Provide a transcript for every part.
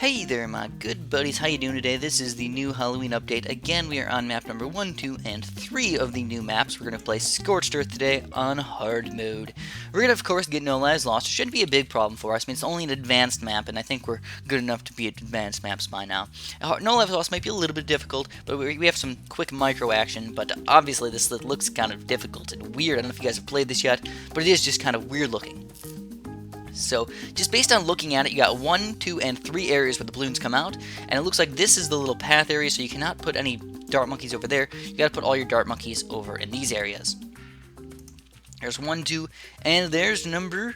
Hey there, my good buddies. How you doing today? This is the new Halloween update. Again, we are on map number 1, 2, and 3 of the new maps. We're going to play Scorched Earth today on hard mode. We're going to, of course, get No Lives Lost. It shouldn't be a big problem for us. I mean, it's only an advanced map, and I think we're good enough to be at advanced maps by now. No Lives Lost might be a little bit difficult, but we have some quick micro action, but obviously this looks kind of difficult and weird. I don't know if you guys have played this yet, but it is just kind of weird looking. So, just based on looking at it, you got 1, 2, and 3 areas where the balloons come out, and it looks like this is the little path area, so you cannot put any dart monkeys over there. You gotta put all your dart monkeys over in these areas. There's 1, 2, and there's number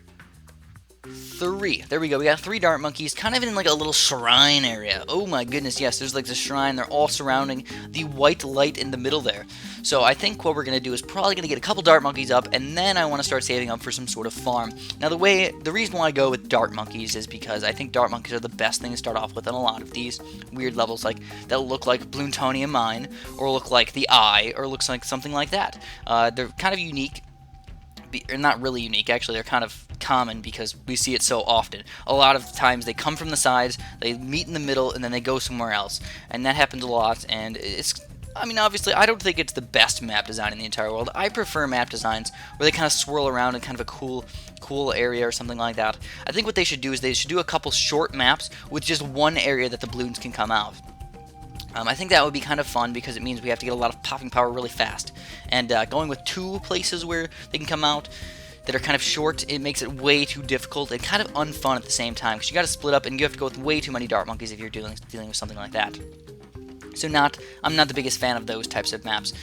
3. There we go. We got 3 dart monkeys, kind of in like a little shrine area. Oh my goodness, yes, there's like the shrine. They're all surrounding the white light in the middle there. So I think what we're going to do is probably going to get a couple dart monkeys up, and then I want to start saving up for some sort of farm. Now the reason why I go with dart monkeys is because I think dart monkeys are the best thing to start off with in a lot of these weird levels, like that look like Bloontonian Mine, or look like the Eye, or looks like something like that. They're kind of unique. Or not really unique, actually. They're kind of common because we see it so often. A lot of times they come from the sides, they meet in the middle, and then they go somewhere else. And that happens a lot, and I mean, obviously, I don't think it's the best map design in the entire world. I prefer map designs where they kind of swirl around in kind of a cool area or something like that. I think what they should do is they should do a couple short maps with just one area that the balloons can come out. I think that would be kind of fun because it means we have to get a lot of popping power really fast. And going with 2 places where they can come out that are kind of short, it makes it way too difficult and kind of unfun at the same time. Because you got to split up and you have to go with way too many dart monkeys if you're dealing with something like that. So I'm not the biggest fan of those types of maps.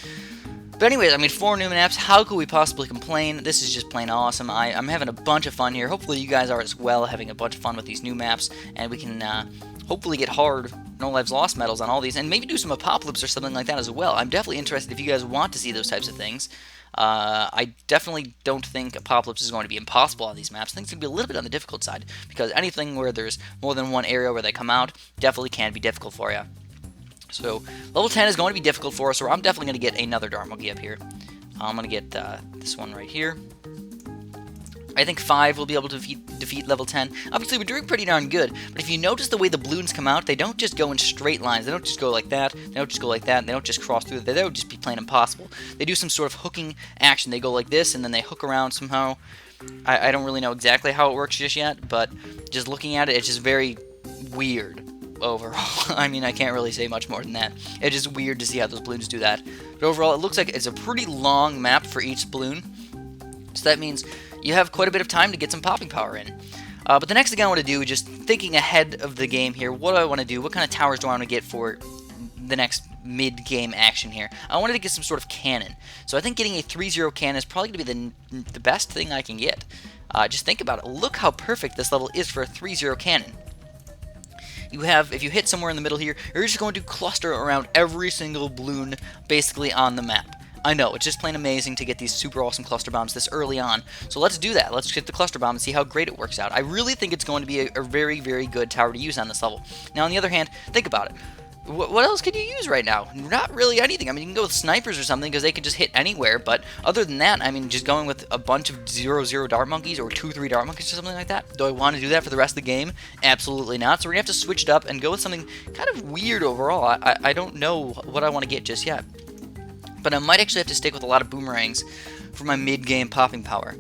But anyways, I mean, 4 new maps, how could we possibly complain? This is just plain awesome. I'm having a bunch of fun here. Hopefully you guys are as well, having a bunch of fun with these new maps. And we can hopefully get hard No Lives Lost medals on all these, and maybe do some apocalypse or something like that as well. I'm definitely interested if you guys want to see those types of things. I definitely don't think apocalypse is going to be impossible on these maps. I think it's going to be a little bit on the difficult side, because anything where there's more than one area where they come out definitely can be difficult for you. So, level 10 is going to be difficult for us, so I'm definitely going to get another dart monkey up here. I'm going to get this one right here. I think 5 will be able to defeat level 10. Obviously, we're doing pretty darn good, but if you notice the way the balloons come out, they don't just go in straight lines. They don't just go like that. They don't just go like that. They don't just cross through. They would just be plain impossible. They do some sort of hooking action. They go like this, and then they hook around somehow. I don't really know exactly how it works just yet, but just looking at it, it's just very weird overall. I mean, I can't really say much more than that. It's just weird to see how those balloons do that. But overall, it looks like it's a pretty long map for each balloon. So that means you have quite a bit of time to get some popping power in. But the next thing I want to do, just thinking ahead of the game here, what do I want to do? What kind of towers do I want to get for the next mid-game action here? I wanted to get some sort of cannon. So I think getting a 3-0 cannon is probably going to be the best thing I can get. Just think about it. Look how perfect this level is for a 3-0 cannon. If you hit somewhere in the middle here, you're just going to cluster around every single balloon basically on the map. I know, it's just plain amazing to get these super awesome cluster bombs this early on. So let's do that. Let's hit the cluster bomb and see how great it works out. I really think it's going to be a very, very good tower to use on this level. Now, on the other hand, think about it. What else can you use right now? Not really anything. I mean, you can go with snipers or something because they can just hit anywhere. But other than that, I mean, just going with a bunch of 0-0 dart monkeys or 2-3 dart monkeys or something like that. Do I want to do that for the rest of the game? Absolutely not. So we're going to have to switch it up and go with something kind of weird overall. I don't know what I want to get just yet. But I might actually have to stick with a lot of boomerangs for my mid-game popping power.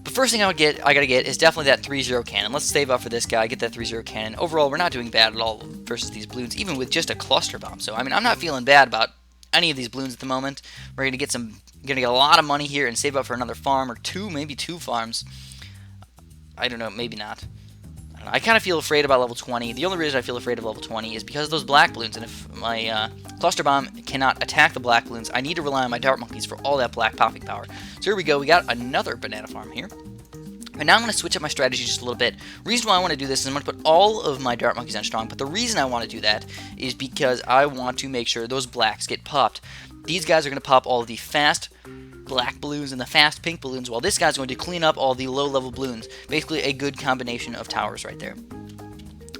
The first thing I gotta get is definitely that 3-0 cannon. Let's save up for this guy, get that 3-0 cannon. Overall, we're not doing bad at all versus these balloons, even with just a cluster bomb. So, I mean, I'm not feeling bad about any of these balloons at the moment. We're gonna get a lot of money here and save up for another farm or 2, maybe 2 farms. I don't know, maybe not. I kind of feel afraid about level 20. The only reason I feel afraid of level 20 is because of those black balloons, and if my cluster bomb cannot attack the black balloons, I need to rely on my dart monkeys for all that black popping power. So here we go, we got another banana farm here. And now I'm going to switch up my strategy just a little bit. The reason why I want to do this is I'm going to put all of my dart monkeys on strong, but the reason I want to do that is because I want to make sure those blacks get popped. These guys are going to pop all of the fast black balloons and the fast pink balloons, while this guy's going to clean up all the low-level balloons. Basically, a good combination of towers right there.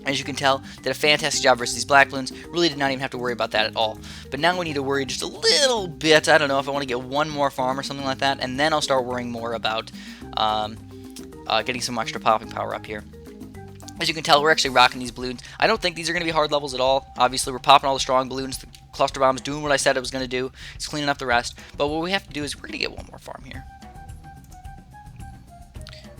As you can tell, did a fantastic job versus these black balloons. Really did not even have to worry about that at all. But now we need to worry just a little bit. I don't know if I want to get one more farm or something like that, and then I'll start worrying more about getting some extra popping power up here. As you can tell, we're actually rocking these balloons. I don't think these are going to be hard levels at all. Obviously, we're popping all the strong balloons. The cluster bomb's doing what I said it was going to do. It's cleaning up the rest. But what we have to do is we're going to get one more farm here.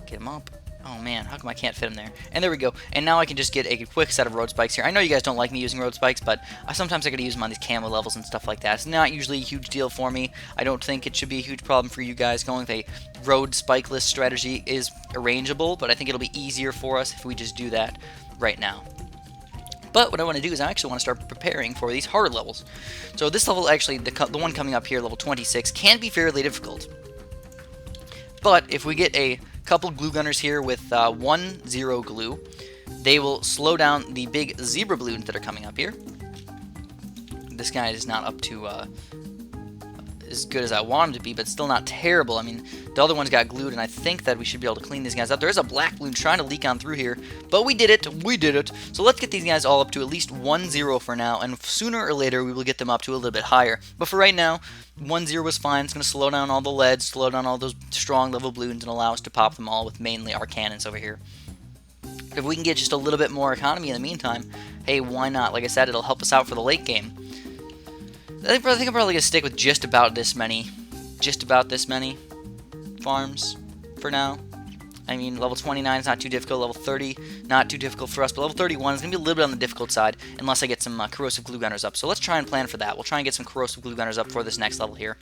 Get him up. Oh man, how come I can't fit him there? And there we go. And now I can just get a quick set of road spikes here. I know you guys don't like me using road spikes, but sometimes I gotta use them on these camo levels and stuff like that. It's not usually a huge deal for me. I don't think it should be a huge problem for you guys. Going with a road spikeless strategy is arrangeable, but I think it'll be easier for us if we just do that right now. But what I want to do is I actually want to start preparing for these harder levels. So this level, actually, the one coming up here, level 26, can be fairly difficult. But if we get a couple glue gunners here with 1-0 glue, they will slow down the big zebra balloons that are coming up here. This guy is not up to as good as I want him to be, but still not terrible. I mean, the other ones got glued, and I think that we should be able to clean these guys up. There is a black balloon trying to leak on through here, but we did it. We did it. So let's get these guys all up to at least 1-0 for now, and sooner or later we will get them up to a little bit higher. But for right now, 1-0 was fine. It's going to slow down all the leads, slow down all those strong level balloons, and allow us to pop them all with mainly our cannons over here. If we can get just a little bit more economy in the meantime, hey, why not? Like I said, it'll help us out for the late game. I think I'm probably going to stick with just about this many farms for now. I mean, level 29 is not too difficult, level 30, not too difficult for us, but level 31 is going to be a little bit on the difficult side, unless I get some corrosive glue gunners up. So let's try and plan for that. We'll try and get some corrosive glue gunners up for this next level here.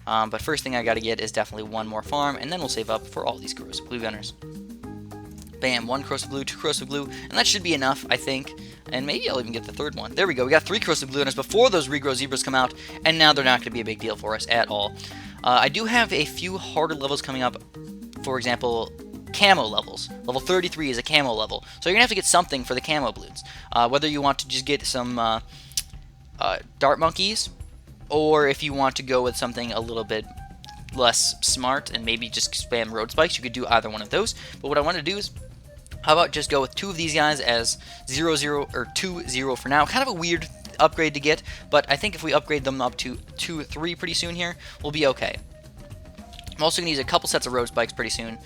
But first thing I got to get is definitely one more farm, and then we'll save up for all these corrosive glue gunners. Bam, 1 corrosive glue, 2 corrosive glue, and that should be enough, I think. And maybe I'll even get the third one. There we go. We got 3 corrosive glue gunners before those regrow zebras come out, and now they're not going to be a big deal for us at all. I do have a few harder levels coming up. For example, camo levels. Level 33 is a camo level, so you're going to have to get something for the camo balloons. Whether you want to just get some dart monkeys, or if you want to go with something a little bit less smart and maybe just spam road spikes, you could do either one of those. But what I want to do is, how about just go with 2 of these guys as 0-0 or 2-0 for now? Kind of a weird upgrade to get, but I think if we upgrade them up to 2-3 pretty soon here, we'll be okay. I'm also going to use a couple sets of road spikes pretty soon.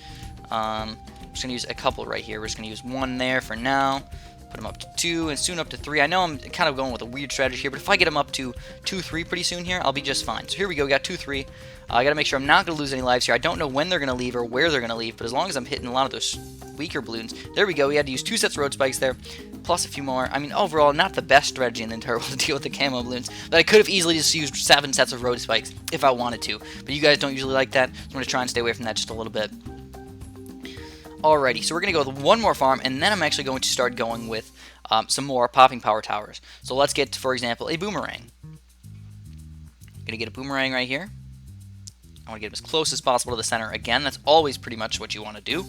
I'm just going to use a couple right here. We're just going to use 1 there for now. Put them up to 2 and soon up to 3. I know I'm kind of going with a weird strategy here, but if I get them up to 2-3 pretty soon here, I'll be just fine. So here we go. We got 2-3. I got to make sure I'm not going to lose any lives here. I don't know when they're going to leave or where they're going to leave, but as long as I'm hitting a lot of those weaker balloons. There we go. We had to use 2 sets of road spikes there, plus a few more. I mean, overall, not the best strategy in the entire world to deal with the camo balloons, but I could have easily just used 7 sets of road spikes if I wanted to. But you guys don't usually like that, so I'm going to try and stay away from that just a little bit. Alrighty, so we're going to go with 1 more farm, and then I'm actually going to start going with some more popping power towers. So let's get, for example, a boomerang. Going to get a boomerang right here. I want to get him as close as possible to the center again. That's always pretty much what you want to do.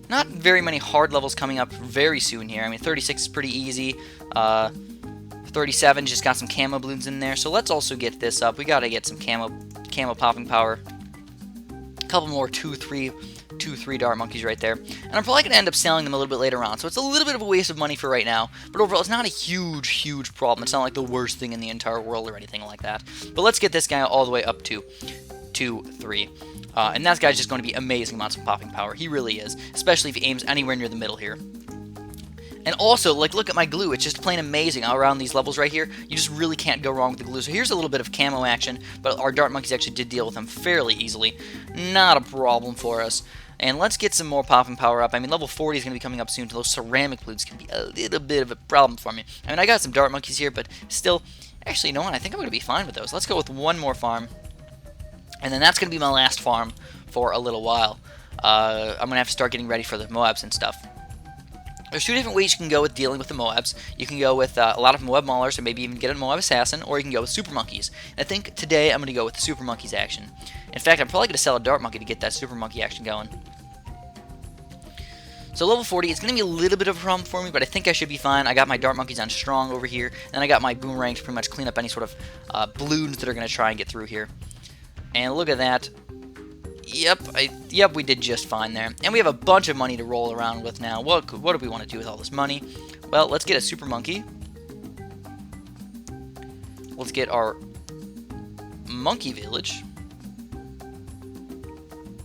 Not very many hard levels coming up very soon here. I mean, 36 is pretty easy. 37 just got some camo balloons in there. So let's also get this up. We got to get some camo popping power. A couple more 2-3 dart monkeys right there. And I'm probably going to end up selling them a little bit later on. So it's a little bit of a waste of money for right now. But overall, it's not a huge problem. It's not like the worst thing in the entire world or anything like that. But let's get this guy all the way up to 2-3. And that guy's just going to be amazing amounts of popping power. He really is. Especially if he aims anywhere near the middle here. And also, like, look at my glue. It's just plain amazing around these levels right here. You just really can't go wrong with the glue. So here's a little bit of camo action, but our dart monkeys actually did deal with them fairly easily. Not a problem for us. And let's get some more popping power up. I mean, level 40 is going to be coming up soon. Those ceramic balloons can be a little bit of a problem for me. I mean, I got some dart monkeys here, but still, actually, you know what? I think I'm going to be fine with those. Let's go with 1 more farm. And then that's going to be my last farm for a little while. I'm going to have to start getting ready for the moabs and stuff. There's 2 different ways you can go with dealing with the moabs. You can go with a lot of moab maulers, or maybe even get a moab assassin, or you can go with super monkeys. And I think today I'm going to go with the super monkeys action. In fact, I'm probably going to sell a dart monkey to get that super monkey action going. So level 40, it's going to be a little bit of a problem for me, but I think I should be fine. I got my dart monkeys on strong over here, and I got my boomerang to pretty much clean up any sort of balloons that are going to try and get through here. And look at that. Yep, we did just fine there. And we have a bunch of money to roll around with now. What do we want to do with all this money? Well, let's get a super monkey. Let's get our monkey village.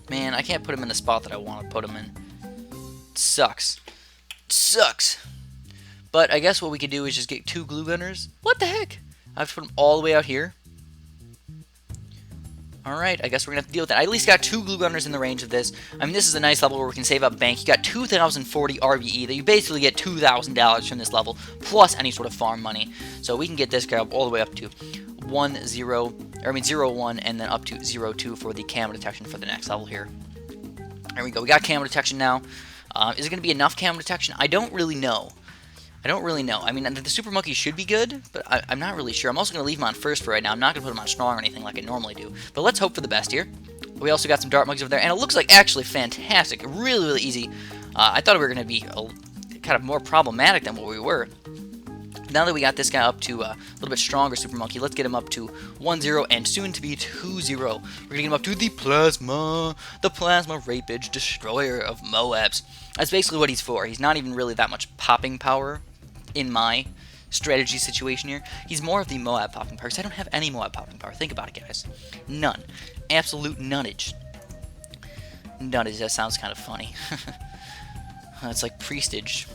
Man, I can't put him in the spot that I want to put him in. Sucks. Sucks. But I guess what we could do is just get 2 glue gunners. What the heck? I have to put them all the way out here. Alright, I guess we're going to have to deal with that. I at least got 2 glue gunners in the range of this. I mean, this is a nice level where we can save up bank. You got 2,040 RBE. That you basically get $2,000 from this level, plus any sort of farm money. So we can get this guy all the way up to 0-1, and then up to 0-2 for the camo detection for the next level here. There we go. We got camo detection now. Is it going to be enough camo detection? I don't really know. I mean, the Super Monkey should be good, but I'm not really sure. I'm also going to leave him on first for right now. I'm not going to put him on strong or anything like I normally do. But let's hope for the best here. We also got some Dart Mugs over there, and it looks like actually fantastic. Really, really easy. I thought we were going to be kind of more problematic than what we were. Now that we got this guy up to a little bit stronger Super Monkey, let's get him up to 1-0 and soon to be 2-0. We're going to get him up to the Plasma Rapage Destroyer of Moabs. That's basically what he's for. He's not even really that much popping power in my strategy situation here. He's more of the Moab popping power, because I don't have any Moab popping power. Think about it, guys. None. Absolute nunnage. Nunnage, that sounds kind of funny. It's like prestige.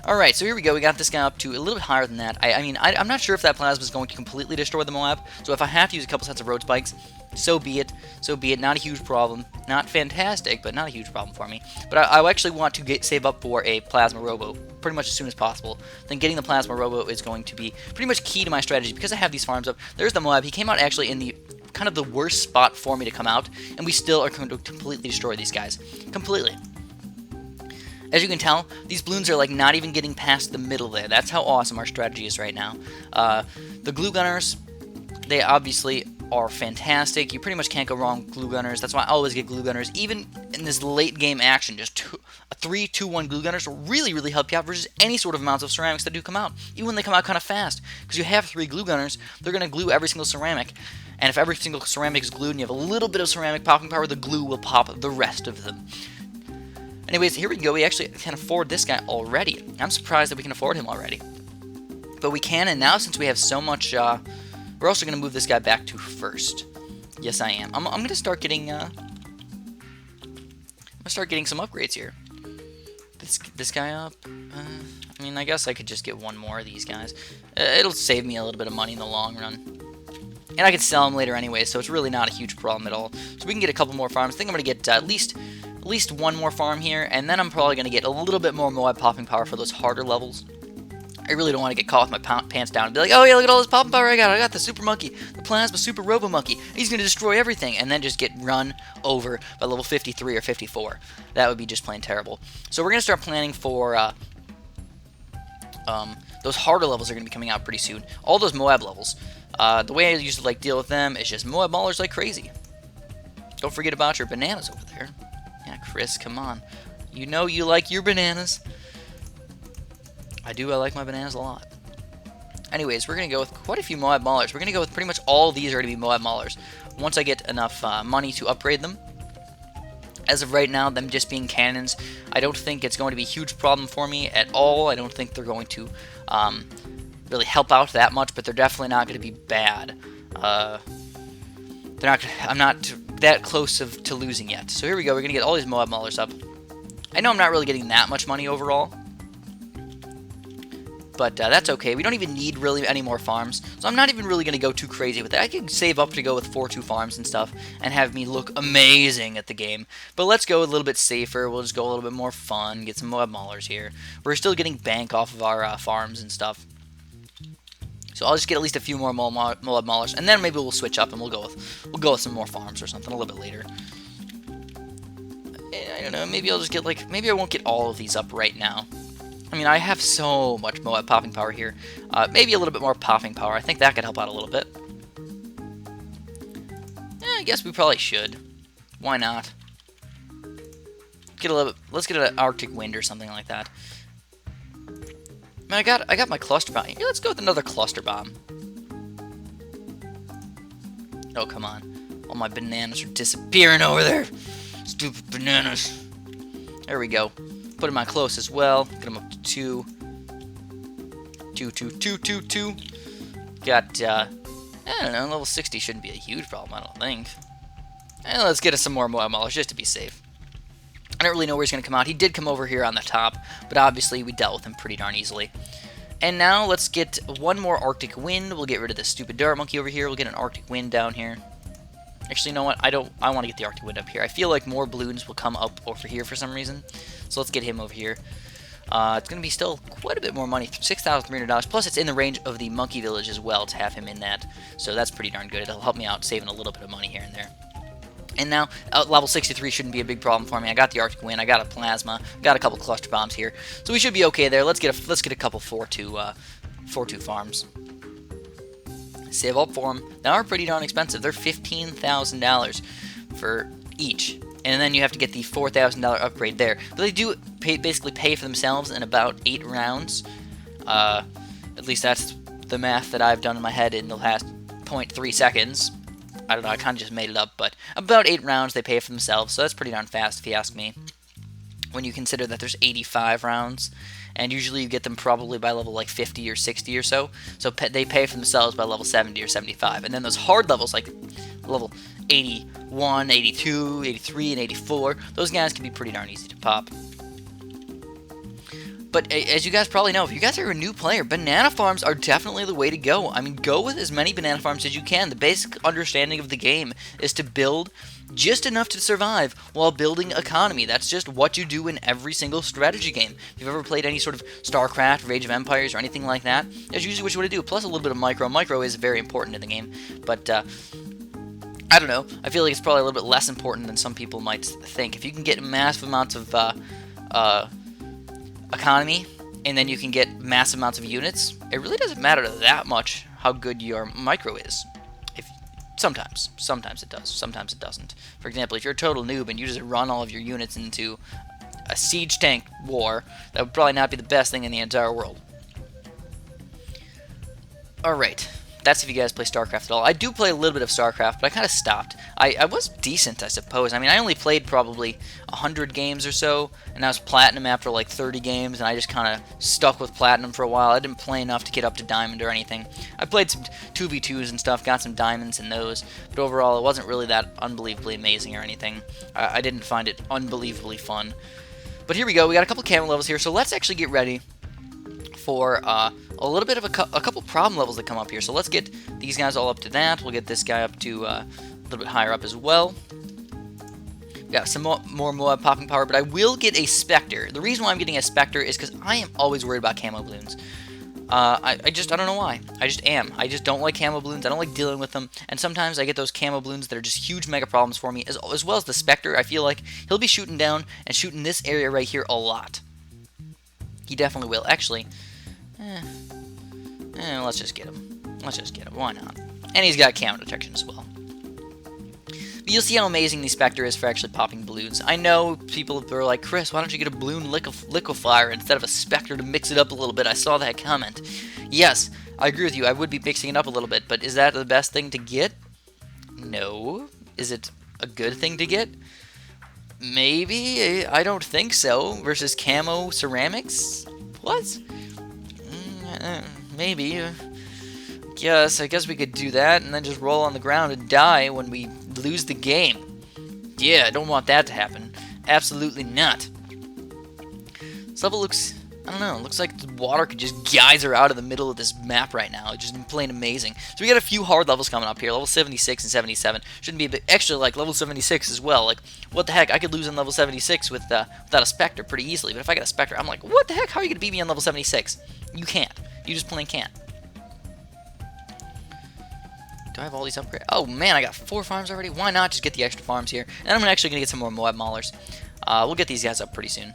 Alright, so here we go. We got this guy up to a little bit higher than that. I mean, I'm not sure if that plasma is going to completely destroy the Moab, so if I have to use a couple sets of road spikes, so be it. So be it. Not a huge problem. Not fantastic, but not a huge problem for me. But I actually want to save up for a Plasma Robo pretty much as soon as possible. Then getting the Plasma Robo is going to be pretty much key to my strategy, because I have these farms up. There's the Moab. He came out actually in the kind of the worst spot for me to come out, and we still are going to completely destroy these guys. Completely. As you can tell, these balloons are like not even getting past the middle there. That's how awesome our strategy is right now. The glue gunners, they obviously are fantastic. You pretty much can't go wrong with glue gunners. That's why I always get glue gunners. Even in this late game action, just 3-2-1 glue gunners will really, really help you out versus any sort of amounts of ceramics that do come out. Even when they come out kind of fast. Because you have 3 glue gunners, they're going to glue every single ceramic. And if every single ceramic is glued and you have a little bit of ceramic popping power, the glue will pop the rest of them. Anyways, here we go. We actually can afford this guy already. I'm surprised that we can afford him already. But we can, and now since we have so much, we're also going to move this guy back to first. Yes, I am. I'm going to start getting, I'm going to start getting some upgrades here. This guy up. I mean, I guess I could just get one more of these guys. It'll save me a little bit of money in the long run. And I could sell them later anyway, so it's really not a huge problem at all. So we can get a couple more farms. I think I'm going to get at least one more farm here, and then I'm probably going to get a little bit more Moab popping power for those harder levels. I really don't want to get caught with my pants down and be like, oh yeah, look at all this popping power I got. I got the Super Monkey, the Plasma Super Robo Monkey. He's going to destroy everything, and then just get run over by level 53 or 54. That would be just plain terrible. So we're going to start planning for those harder levels are going to be coming out pretty soon. All those Moab levels. The way I used to like deal with them is just Moab maulers like crazy. Don't forget about your bananas over there. Yeah, Chris, come on. You know you like your bananas. I do. I like my bananas a lot. Anyways, we're going to go with quite a few Moab maulers. We're going to go with pretty much all of these are going to be Moab maulers. Once I get enough money to upgrade them. As of right now, them just being cannons, I don't think it's going to be a huge problem for me at all. I don't think they're going to really help out that much, but they're definitely not going to be bad. I'm not that close to losing yet. So here we go. We're going to get all these Moab maulers up. I know I'm not really getting that much money overall, but that's okay. We don't even need really any more farms, so I'm not even really going to go too crazy with it. I could save up to go with 4-2 farms and stuff and have me look amazing at the game. But let's go a little bit safer. We'll just go a little bit more fun, get some Moab maulers here. We're still getting bank off of our farms and stuff. So I'll just get at least a few more Moab maulers, and then maybe we'll switch up and we'll go with some more farms or something a little bit later. I don't know. Maybe I'll just get maybe I won't get all of these up right now. I mean, I have so much Moab popping power here. Maybe a little bit more popping power. I think that could help out a little bit. I guess we probably should. Why not? Get a little bit. Let's get an Arctic wind or something like that. Man, I got my cluster bomb. Yeah, let's go with another cluster bomb. Oh, come on. All my bananas are disappearing over there. Stupid bananas. There we go. Put them on close as well. Get them up to 2. 2, 2, 2, 2, 2. Got, I don't know, level 60 shouldn't be a huge problem, I don't think. And let's get us some more Moab maulers just to be safe. I don't really know where he's going to come out. He did come over here on the top, but obviously we dealt with him pretty darn easily. And now let's get one more Arctic Wind. We'll get rid of this stupid Dart Monkey over here. We'll get an Arctic Wind down here. Actually, you know what? I want to get the Arctic Wind up here. I feel like more balloons will come up over here for some reason. So let's get him over here. It's going to be still quite a bit more money, $6,300. Plus, it's in the range of the Monkey Village as well to have him in that. So that's pretty darn good. It'll help me out saving a little bit of money here and there. And now, level 63 shouldn't be a big problem for me. I got the Arctic Wind, I got a Plasma, got a couple Cluster Bombs here. So we should be okay there. Let's get a couple 4-2 farms. Save up for them. They are pretty darn expensive. They're $15,000 for each. And then you have to get the $4,000 upgrade there. But they do basically pay for themselves in about 8 rounds. At least that's the math that I've done in my head in the last 0.3 seconds. I don't know, I kind of just made it up, but about 8 rounds they pay for themselves, so that's pretty darn fast if you ask me. When you consider that there's 85 rounds, and usually you get them probably by level like 50 or 60 or so, so they pay for themselves by level 70 or 75. And then those hard levels like level 81, 82, 83, and 84, those guys can be pretty darn easy to pop. But as you guys probably know, if you guys are a new player, banana farms are definitely the way to go. I mean, go with as many banana farms as you can. The basic understanding of the game is to build just enough to survive while building economy. That's just what you do in every single strategy game. If you've ever played any sort of StarCraft, or Age of Empires, or anything like that, that's usually what you want to do. Plus a little bit of micro. Micro is very important in the game, but I don't know. I feel like it's probably a little bit less important than some people might think. If you can get massive amounts of economy, and then you can get massive amounts of units, it really doesn't matter that much how good your micro is. Sometimes it does, sometimes it doesn't. For example, if you're a total noob and you just run all of your units into a siege tank war, that would probably not be the best thing in the entire world. Alright, that's if you guys play StarCraft at all. I do play a little bit of StarCraft, but I kind of stopped. I was decent, I suppose. I mean, I only played probably 100 games or so, and I was Platinum after like 30 games, and I just kind of stuck with Platinum for a while. I didn't play enough to get up to Diamond or anything. I played some 2v2s and stuff, got some Diamonds in those, but overall it wasn't really that unbelievably amazing or anything. I didn't find it unbelievably fun. But here we go, we got a couple camera levels here, so let's actually get ready for a little bit of a couple problem levels that come up here. So let's get these guys all up to that. We'll get this guy up to a little bit higher up as well. We got some more Moab popping power, but I will get a Spectre. The reason why I'm getting a Spectre is because I am always worried about camo balloons. I don't know why. I just am. I just don't like camo balloons. I don't like dealing with them. And sometimes I get those camo balloons that are just huge mega problems for me. As well as the Spectre, I feel like he'll be shooting down and shooting this area right here a lot. He definitely will. Actually, let's just get him. Let's just get him. Why not? And he's got camo detection as well. But you'll see how amazing the Spectre is for actually popping balloons. I know people are like, Chris, why don't you get a balloon liquefier instead of a Spectre to mix it up a little bit? I saw that comment. Yes, I agree with you. I would be mixing it up a little bit, but is that the best thing to get? No. Is it a good thing to get? Maybe. I don't think so. Versus camo ceramics? What? Maybe. Yes, I guess we could do that and then just roll on the ground and die when we lose the game. Yeah, I don't want that to happen. Absolutely not. This level looks, I don't know, it looks like the water could just geyser out of the middle of this map right now. It's just plain amazing. So we got a few hard levels coming up here. Level 76 and 77. Shouldn't be a bit extra like level 76 as well. Like, what the heck? I could lose on level 76 without a Spectre pretty easily. But if I got a Spectre, I'm like, what the heck? How are you going to beat me on level 76? You can't. You just plain can't. Do I have all these upgrades? Oh man, I got 4 farms already. Why not just get the extra farms here? And I'm actually going to get some more Moab Maulers. We'll get these guys up pretty soon.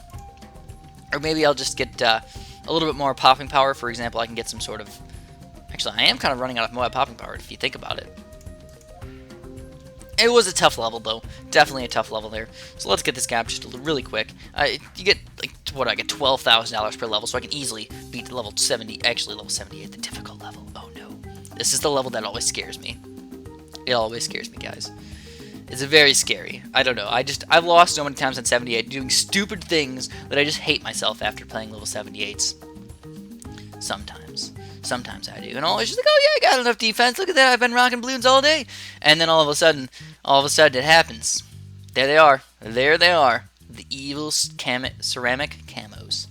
Or maybe I'll just get a little bit more popping power. For example, I can get some sort of... Actually, I am kind of running out of Moab popping power if you think about it. It was a tough level, though. Definitely a tough level there. So let's get this guy up just really quick. You get, like, what do I get? $12,000 per level, so I can easily beat level 70. Actually, level 78, the difficult level. Oh, no. This is the level that always scares me. It always scares me, guys. It's very scary. I don't know. I've lost so many times on 78 doing stupid things that I just hate myself after playing level 78s. Sometimes. Sometimes I do. And always just like, oh yeah, I got enough defense. Look at that. I've been rocking balloons all day. And then all of a sudden it happens. There they are. There they are. the evil ceramic camos.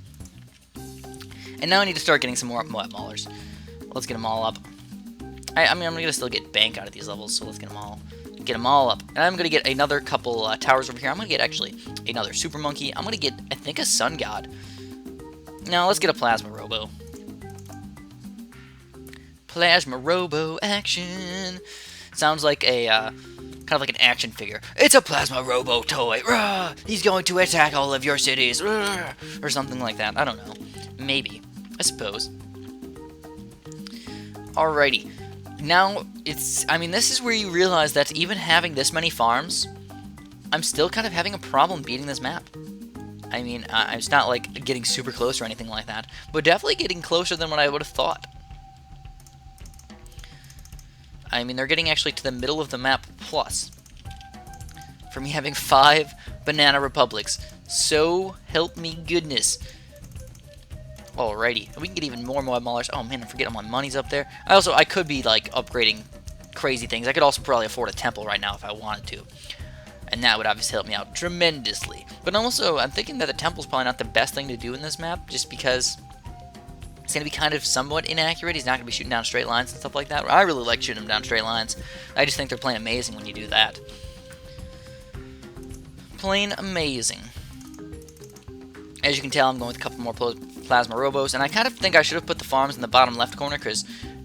And now I need to start getting some more moab maulers. Let's get them all up. I mean, I'm going to still get bank out of these levels, so let's get them all up. And I'm going to get another couple towers over here. I'm going to get, actually, another super monkey. I'm going to get, I think, a sun god. Now, let's get a plasma robo. Plasma robo action. Sounds like a, kind of like an action figure. It's a plasma robo toy. Rah! He's going to attack all of your cities. Rah! Or something like that. I don't know. Maybe. I suppose. Alrighty. Now, I mean, this is where you realize that even having this many farms, I'm still kind of having a problem beating this map. I mean, it's not like getting super close or anything like that, but definitely getting closer than what I would have thought. I mean, they're getting actually to the middle of the map plus. For me having 5 banana republics. So help me goodness. Alrighty, we can get even more moab maulers. Oh man, I'm forgetting my money's up there. I could be like upgrading crazy things. I could also probably afford a temple right now if I wanted to. And that would obviously help me out tremendously. But also, I'm thinking that the temple's probably not the best thing to do in this map, just because it's going to be kind of somewhat inaccurate. He's not going to be shooting down straight lines and stuff like that. I really like shooting him down straight lines. I just think they're playing amazing when you do that. Plain amazing. As you can tell, I'm going with a couple more plasma robos, and I kind of think I should have put the farms in the bottom left corner, because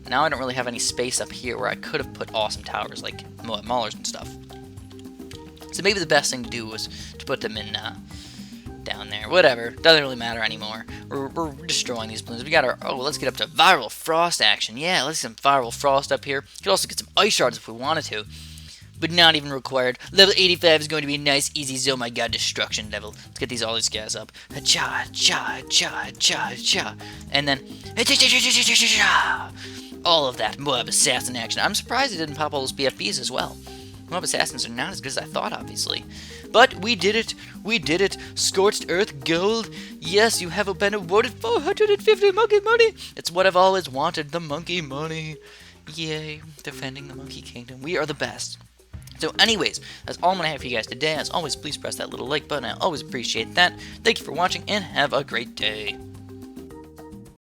now I don't really have any space up here where I could have put awesome towers like moab maulers and stuff. So maybe the best thing to do was to put them in down there. Whatever, doesn't really matter anymore. We're destroying these balloons. We got our, let's get up to viral frost action. Yeah, let's get some viral frost up here. Could also get some ice shards if we wanted to, but not even required. Level 85 is going to be a nice, easy, oh my god, destruction level. Let's get all these guys up. Ha-cha, cha, cha, cha, cha. And then, all of that Moab Assassin action. I'm surprised it didn't pop all those BFBs as well. Moab Assassins are not as good as I thought, obviously. But we did it. We did it. Scorched Earth Gold. Yes, you have been awarded 450 monkey money. It's what I've always wanted, the monkey money. Yay, defending the Monkey Kingdom. We are the best. So anyways, that's all I'm going to have for you guys today. As always, please press that little like button. I always appreciate that. Thank you for watching, and have a great day.